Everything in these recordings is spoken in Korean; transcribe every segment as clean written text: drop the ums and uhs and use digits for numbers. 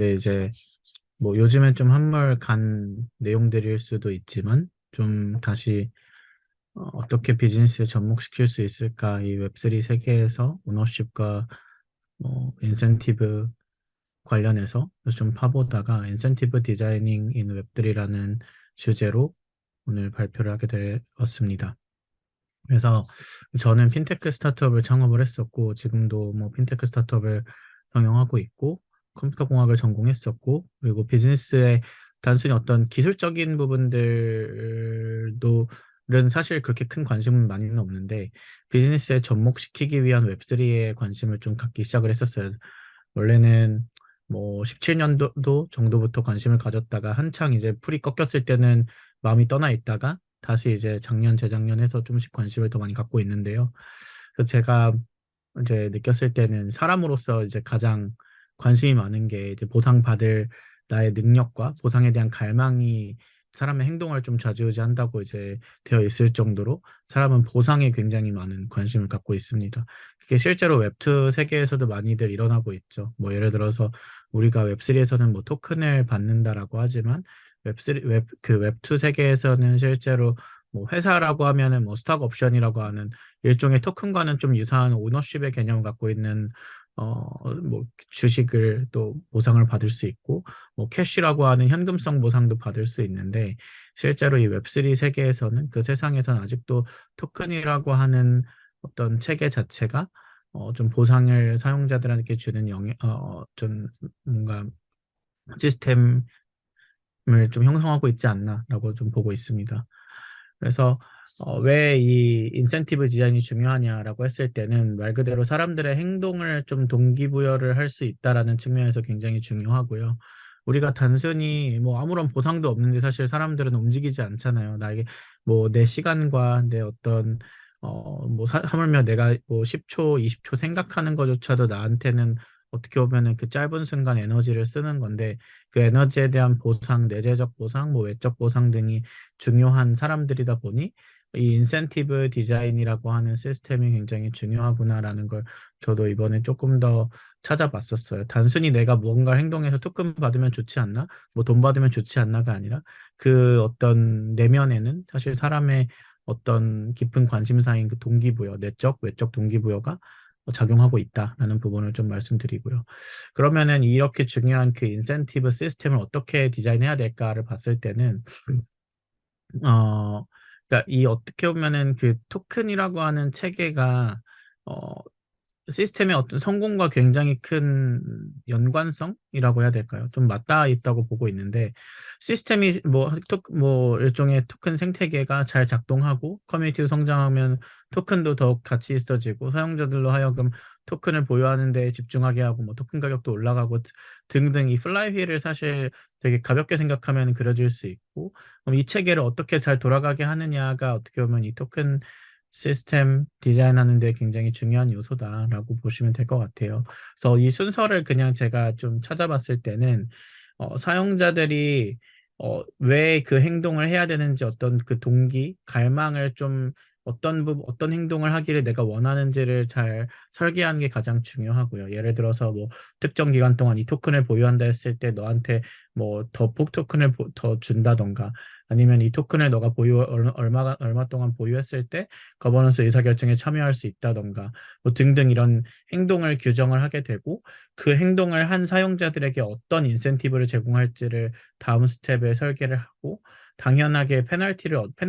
근데 이제 뭐 요즘엔 좀 한물 간 내용들일 수도 있지만 좀 다시 어떻게 비즈니스에 접목시킬 수 있을까 이 웹3 세계에서 오너십과 뭐 인센티브 관련해서 좀 파보다가 인센티브 디자이닝 인 웹3라는 주제로 오늘 발표를 하게 되었습니다. 그래서 저는 핀테크 스타트업을 창업을 했었고 지금도 뭐 핀테크 스타트업을 경영하고 있고 컴퓨터 공학을 전공했었고 그리고 비즈니스의 단순히 어떤 기술적인 부분들도 는 사실 그렇게 큰 관심은 많이는 없는데 비즈니스에 접목시키기 위한 웹3에 관심을 좀 갖기 시작을 했었어요. 원래는 뭐 17년도 정도부터 관심을 가졌다가 한창 이제 풀이 꺾였을 때는 마음이 떠나 있다가 다시 이제 작년, 재작년 해서 좀씩 관심을 더 많이 갖고 있는데요. 그래서 제가 이제 느꼈을 때는 사람으로서 이제 가장 관심이 많은 게 이제 보상받을 나의 능력과 보상에 대한 갈망이 사람의 행동을 좀 좌지우지한다고 이제 되어 있을 정도로 사람은 보상에 굉장히 많은 관심을 갖고 있습니다. 그게 실제로 웹2 세계에서도 많이들 일어나고 있죠. 뭐 예를 들어서 우리가 웹3에서는 뭐 토큰을 받는다라고 하지만 웹3, 그 웹2 세계에서는 실제로 뭐 회사라고 하면은 뭐 스톡 옵션이라고 하는 일종의 토큰과는 좀 유사한 오너십의 개념을 갖고 있는 뭐 주식을 또 보상을 받을 수 있고 뭐 캐시라고 하는 현금성 보상도 받을 수 있는데 실제로 이 웹3 세계에서는 그 세상에서는 아직도 토큰이라고 하는 어떤 체계 자체가 좀 보상을 사용자들한테 주는 좀 뭔가 시스템을 좀 형성하고 있지 않나라고 좀 보고 있습니다. 그래서 왜 이 인센티브 디자인이 중요하냐라고 했을 때는 말 그대로 사람들의 행동을 좀 동기부여를 할 수 있다라는 측면에서 굉장히 중요하고요. 우리가 단순히 뭐 아무런 보상도 없는데 사실 사람들은 움직이지 않잖아요. 나에게 뭐 내 시간과 내 어떤 뭐 하물며 내가 뭐 10초, 20초 생각하는 것조차도 나한테는 어떻게 보면은 그 짧은 순간 에너지를 쓰는 건데 그 에너지에 대한 보상, 내재적 보상, 뭐 외적 보상 등이 중요한 사람들이다 보니 이 인센티브 디자인이라고 하는 시스템이 굉장히 중요하구나라는 걸 저도 이번에 조금 더 찾아봤었어요. 단순히 내가 무언가 행동해서 토큰 받으면 좋지 않나? 뭐 돈 받으면 좋지 않나가 아니라 그 어떤 내면에는 사실 사람의 어떤 깊은 관심사인 그 동기부여, 내적, 외적 동기부여가 작용하고 있다라는 부분을 좀 말씀드리고요. 그러면은 이렇게 중요한 그 인센티브 시스템을 어떻게 디자인해야 될까를 봤을 때는 어, 그러니까 이 어떻게 보면은 그 토큰이라고 하는 체계가 어, 시스템의 어떤 성공과 굉장히 큰 연관성이라고 해야 될까요? 좀 맞닿아 있다고 보고 있는데 시스템이 뭐 일종의 토큰 생태계가 잘 작동하고 커뮤니티도 성장하면 토큰도 더욱 가치 있어지고 사용자들로 하여금 토큰을 보유하는 데 집중하게 하고 뭐 토큰 가격도 올라가고 등등 이 플라이휠을 사실 되게 가볍게 생각하면 그려질 수 있고 그럼 이 체계를 어떻게 잘 돌아가게 하느냐가 어떻게 보면 이 토큰 시스템 디자인하는 데 굉장히 중요한 요소다라고 보시면 될 것 같아요. 그래서 이 순서를 그냥 제가 좀 찾아봤을 때는 사용자들이 왜 그 행동을 해야 되는지 어떤 그 동기, 갈망을 좀 어떤 행동을 하기를 내가 원하는지를 잘 설계하는 게 가장 중요하고요. 예를 들어서 뭐 특정 기간 동안 이 토큰을 보유한다 했을 때 너한테 뭐 더 폭 토큰을 더 준다던가 아니면 이 토큰을 너가 얼마 동안 보유했을 때 거버넌스 의사결정에 참여할 수 있다던가 뭐 등등 이런 행동을 규정을 하게 되고 그 행동을 한 사용자들에게 어떤 인센티브를 제공할지를 다음 스텝에 설계를 하고 당연하게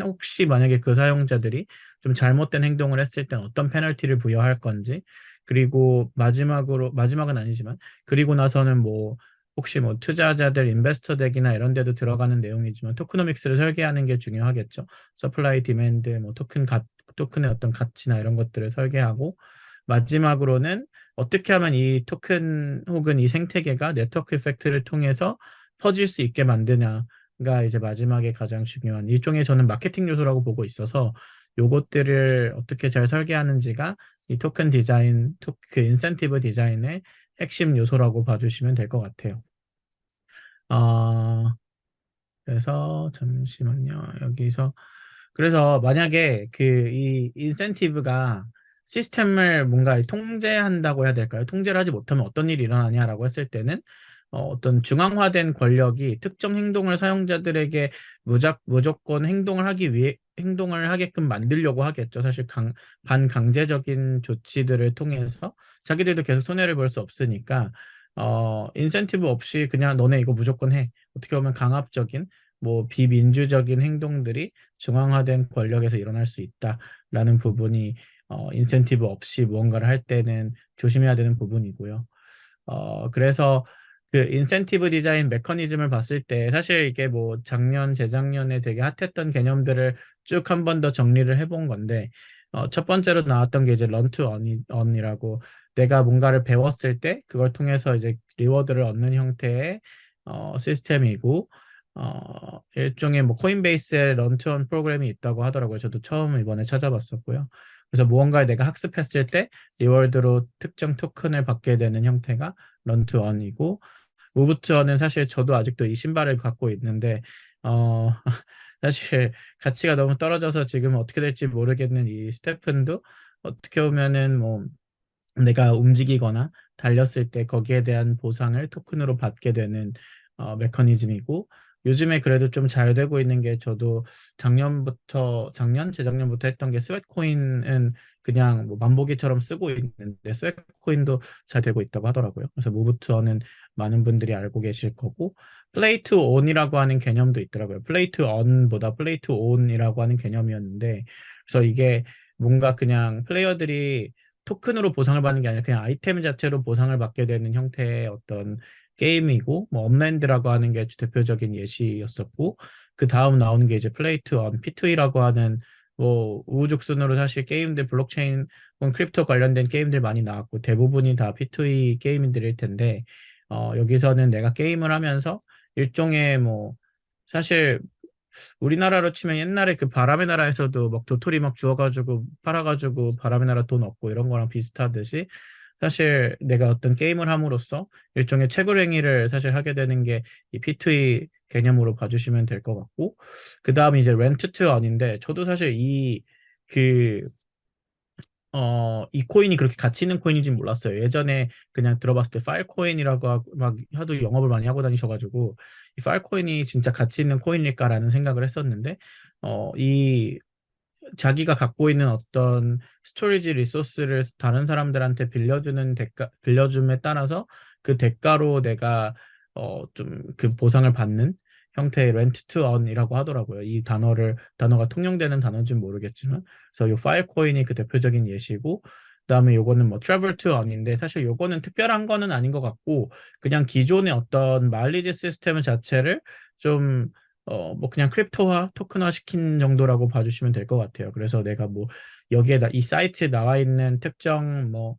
혹시 만약에 그 사용자들이 좀 잘못된 행동을 했을 땐 어떤 페널티를 부여할 건지 그리고 마지막은 아니지만 그리고 나서는 뭐 혹시 뭐 투자자들 인베스터 덱이나 이런 데도 들어가는 내용이지만 토크노믹스를 설계하는 게 중요하겠죠. 서플라이 디맨드 뭐 토큰의 어떤 가치나 이런 것들을 설계하고 마지막으로는 어떻게 하면 이 토큰 혹은 이 생태계가 네트워크 이펙트를 통해서 퍼질 수 있게 만드냐가 이제 마지막에 가장 중요한 일종의 저는 마케팅 요소라고 보고 있어서 요것들을 어떻게 잘 설계하는지가 이 토큰 디자인, 그 인센티브 디자인의 핵심 요소라고 봐주시면 될 것 같아요. 어, 그래서 잠시만요. 여기서 그래서 만약에 그 이 인센티브가 시스템을 뭔가 통제한다고 해야 될까요? 통제를 하지 못하면 어떤 일이 일어나냐라고 했을 때는 어떤 중앙화된 권력이 특정 행동을 사용자들에게 무조건 행동을 하게끔 만들려고 하겠죠. 사실 반강제적인 조치들을 통해서 자기들도 계속 손해를 볼 수 없으니까 인센티브 없이 그냥 너네 이거 무조건 해. 어떻게 보면 강압적인 뭐 비민주적인 행동들이 중앙화된 권력에서 일어날 수 있다라는 부분이 인센티브 없이 무언가를 할 때는 조심해야 되는 부분이고요. 그래서 그 인센티브 디자인 메커니즘을 봤을 때 사실 이게 뭐 작년, 재작년에 되게 핫했던 개념들을 쭉 한 번 더 정리를 해본 건데, 첫 번째로 나왔던 게 이제 런 투 언이라고 내가 뭔가를 배웠을 때 그걸 통해서 이제 리워드를 얻는 형태의 시스템이고, 일종의 뭐 코인베이스에 런 투 언 프로그램이 있다고 하더라고요. 저도 처음 이번에 찾아봤었고요. 그래서 무언가를 내가 학습했을 때 리워드로 특정 토큰을 받게 되는 형태가 런투 언이고, 무브 투 언은 사실 저도 아직도 이 신발을 갖고 있는데 어 사실 가치가 너무 떨어져서 지금 어떻게 될지 모르겠는 이 스테픈도 어떻게 보면은 뭐 내가 움직이거나 달렸을 때 거기에 대한 보상을 토큰으로 받게 되는 메커니즘이고, 요즘에 그래도 좀 잘 되고 있는 게 저도 재작년부터 했던 게 스웨트코인은 그냥 뭐 만보기처럼 쓰고 있는데 스웨트코인도 잘 되고 있다고 하더라고요. 그래서 무브투어는 많은 분들이 알고 계실 거고, 플레이 투 온이라고 하는 개념도 있더라고요. 플레이 투 언보다 플레이 투 온이라고 하는 개념이었는데, 그래서 이게 뭔가 그냥 플레이어들이 토큰으로 보상을 받는 게 아니라 그냥 아이템 자체로 보상을 받게 되는 형태의 어떤 게임이고, 뭐 업랜드라고 하는 게 대표적인 예시였었고, 그 다음 나오는 게 이제 플레이 투 언 P2E라고 하는 뭐 우후죽순으로 사실 게임들 블록체인 혹은 크립토 관련된 게임들 많이 나왔고 대부분이 다 P2E 게임들일 텐데, 여기서는 내가 게임을 하면서 일종의 뭐 사실 우리나라로 치면 옛날에 그 바람의 나라에서도 막 도토리 막 주워가지고 팔아가지고 바람의 나라 돈 얻고 이런 거랑 비슷하듯이, 사실 내가 어떤 게임을 함으로써 일종의 채굴행위를 사실 하게 되는 게 이 P2E 개념으로 봐주시면 될 것 같고, 그 다음에 이제 렌트 투 언인데, 저도 사실 그, 이 코인이 그렇게 가치 있는 코인인지 몰랐어요. 예전에 그냥 들어봤을 때 파일 코인이라고 막 하도 영업을 많이 하고 다니셔가지고 이 파일 코인이 진짜 가치 있는 코인일까라는 생각을 했었는데, 이 자기가 갖고 있는 어떤 스토리지 리소스를 다른 사람들한테 빌려줌에 따라서 그 대가로 내가 좀 그 보상을 받는 형태의 렌트 투 언이라고 하더라고요. 단어가 통용되는 단어인지는 모르겠지만, 그래서 이 파일 코인이 그 대표적인 예시고, 그다음에 요거는 뭐 트래블 투 언인데, 사실 요거는 특별한 거는 아닌 것 같고 그냥 기존의 어떤 마일리지 시스템 자체를 좀 뭐 그냥 크립토화, 토큰화 시킨 정도라고 봐주시면 될 것 같아요. 그래서 내가 뭐 이 사이트에 나와 있는 특정 뭐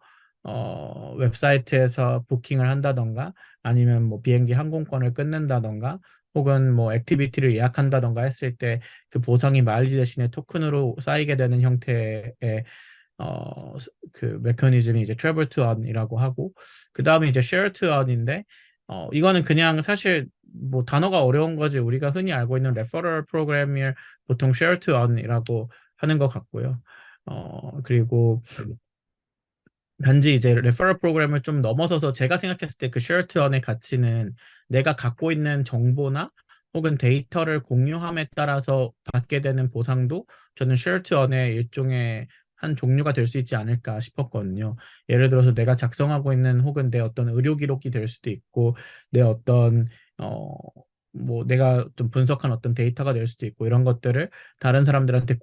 웹사이트에서 부킹을 한다던가, 아니면 뭐 비행기 항공권을 끊는다던가, 혹은 뭐 액티비티를 예약한다던가 했을 때 그 보상이 마일리지 대신에 토큰으로 쌓이게 되는 형태의 그 메커니즘이 이제 트래블 투 언이라고 하고, 그 다음에 이제 쉐어 투 언인데, 이거는 그냥 사실 뭐 단어가 어려운 거지 우리가 흔히 알고 있는 레퍼럴 프로그램을 보통 쉐어 투 언이라고 하는 것 같고요. 그리고 단지 이제 레퍼럴 프로그램을 좀 넘어서서 제가 생각했을 때 그 쉐어투언의 가치는 내가 갖고 있는 정보나 혹은 데이터를 공유함에 따라서 받게 되는 보상도 저는 쉐어투언의 일종의 한 종류가 될 수 있지 않을까 싶었거든요. 예를 들어서 내가 작성하고 있는 혹은 내 어떤 의료 기록이 될 수도 있고, 내 어떤 어 뭐 내가 좀 분석한 어떤 데이터가 될 수도 있고, 이런 것들을 다른 사람들한테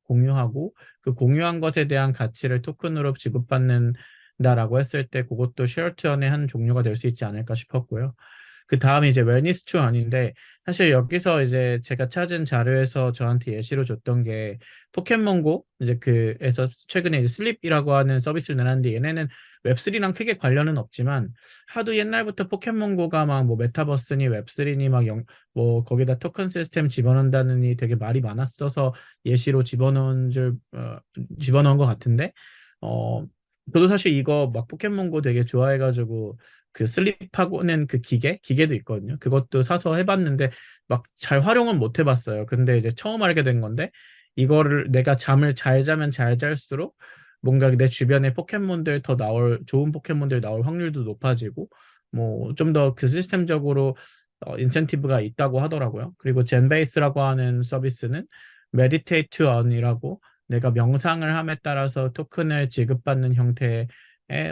공유하고 그 공유한 것에 대한 가치를 토큰으로 지급받는다라고 했을 때 그것도 쉐어투언의 한 종류가 될 수 있지 않을까 싶었고요. 그 다음에 이제 웰니스 투 아닌데, 사실 여기서 이제 제가 찾은 자료에서 저한테 예시로 줬던 게 포켓몬고 이제 그에서 최근에 이제 슬립이라고 하는 서비스를 내놨는데, 얘네는 웹3랑 크게 관련은 없지만 하도 옛날부터 포켓몬고가 막 뭐 메타버스니 웹3니 뭐 거기다 토큰 시스템 집어넣는다느니 되게 말이 많았어서 예시로 집어넣은 것 같은데, 어 저도 사실 이거 막 포켓몬고 되게 좋아해가지고 그 슬립하고는 그 기계도 있거든요. 그것도 사서 해봤는데 막 잘 활용은 못 해봤어요. 근데 이제 처음 알게 된 건데, 이거를 내가 잠을 잘 자면 잘 잘수록 뭔가 내 주변에 좋은 포켓몬들 나올 확률도 높아지고, 뭐 좀 더 그 시스템적으로 인센티브가 있다고 하더라고요. 그리고 젠베이스라고 하는 서비스는 메디테이트 on이라고 내가 명상을 함에 따라서 토큰을 지급받는 형태의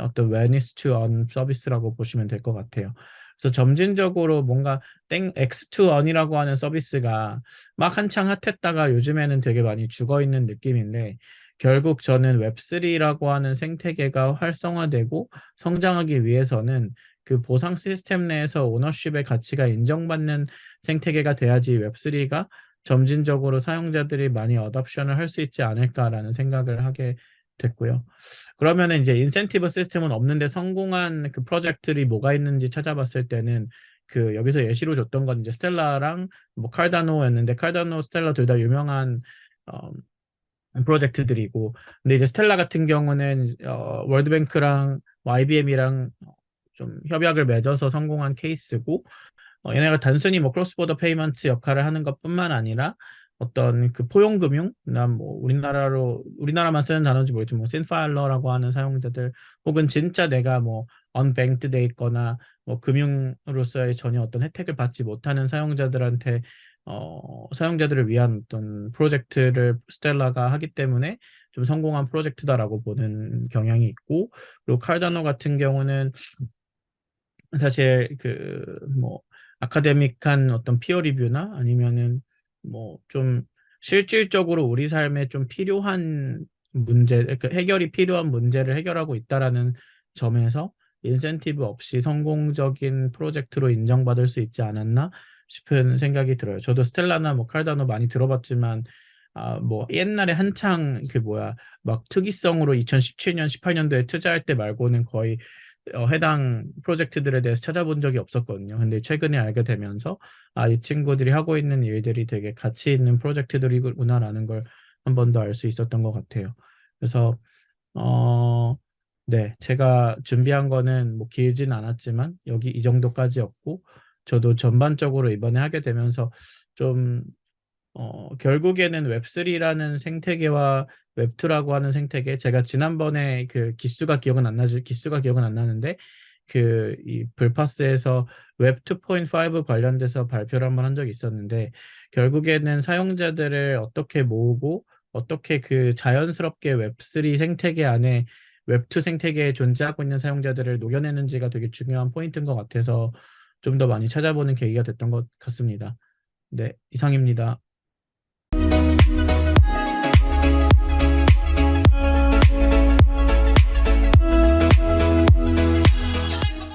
어떤 웰니스 투 on 서비스라고 보시면 될 것 같아요. 그래서 점진적으로 뭔가 땡 X 투 on이라고 하는 서비스가 막 한창 핫했다가 요즘에는 되게 많이 죽어 있는 느낌인데 결국 저는 웹3라고 하는 생태계가 활성화되고 성장하기 위해서는 그 보상 시스템 내에서 오너십의 가치가 인정받는 생태계가 돼야지 웹3가 점진적으로 사용자들이 많이 어답션을 할 수 있지 않을까라는 생각을 하게 됐고요. 그러면 이제 인센티브 시스템은 없는데 성공한 그 프로젝트들이 뭐가 있는지 찾아봤을 때는 그 여기서 예시로 줬던 건 이제 스텔라랑 뭐 칼다노였는데 칼다노, 스텔라 둘 다 유명한 어, 프로젝트들이고 근데 이제 스텔라 같은 경우는 월드뱅크랑 IBM이랑 좀 협약을 맺어서 성공한 케이스고 얘네가 단순히 뭐 크로스보더 페이먼트 역할을 하는 것뿐만 아니라 어떤 그 포용금융, 난뭐 우리나라만 쓰는 단어인지 모르겠지만 뭐 신파일러라고 하는 사용자들 혹은 진짜 내가 뭐 언뱅크드 돼 있거나 뭐 금융으로서의 전혀 어떤 혜택을 받지 못하는 사용자들한테 사용자들을 위한 어떤 프로젝트를 스텔라가 하기 때문에 좀 성공한 프로젝트다라고 보는 경향이 있고 그리고 칼다노 같은 경우는 사실 그 뭐 아카데믹한 어떤 피어 리뷰나 아니면은 뭐 좀 실질적으로 우리 삶에 좀 필요한 문제, 그 해결이 필요한 문제를 해결하고 있다라는 점에서 인센티브 없이 성공적인 프로젝트로 인정받을 수 있지 않았나 싶은 생각이 들어요. 저도 스텔라나 뭐 칼다노 많이 들어봤지만 뭐 옛날에 한창 그 뭐야 막 특이성으로 2017년, 18년도에 투자할 때 말고는 거의 해당 프로젝트들에 대해서 찾아본 적이 없었거든요. 근데 최근에 알게 되면서 이 친구들이 하고 있는 일들이 되게 가치 있는 프로젝트들이구나라는 걸 한 번 더 알 수 있었던 것 같아요. 그래서 어, 네, 제가 준비한 거는 뭐 길진 않았지만 여기 이 정도까지였고 저도 전반적으로 이번에 하게 되면서 좀 결국에는 웹3라는 생태계와 웹2라고 하는 생태계, 제가 지난번에 그 기수가 기억은 안 나는데, 이 불파스에서 웹 2.5 관련돼서 발표를 한번 한 적이 있었는데, 결국에는 사용자들을 어떻게 모으고, 어떻게 그 자연스럽게 웹3 생태계 안에 웹2 생태계에 존재하고 있는 사용자들을 녹여내는지가 되게 중요한 포인트인 것 같아서 좀 더 많이 찾아보는 계기가 됐던 것 같습니다. 네, 이상입니다.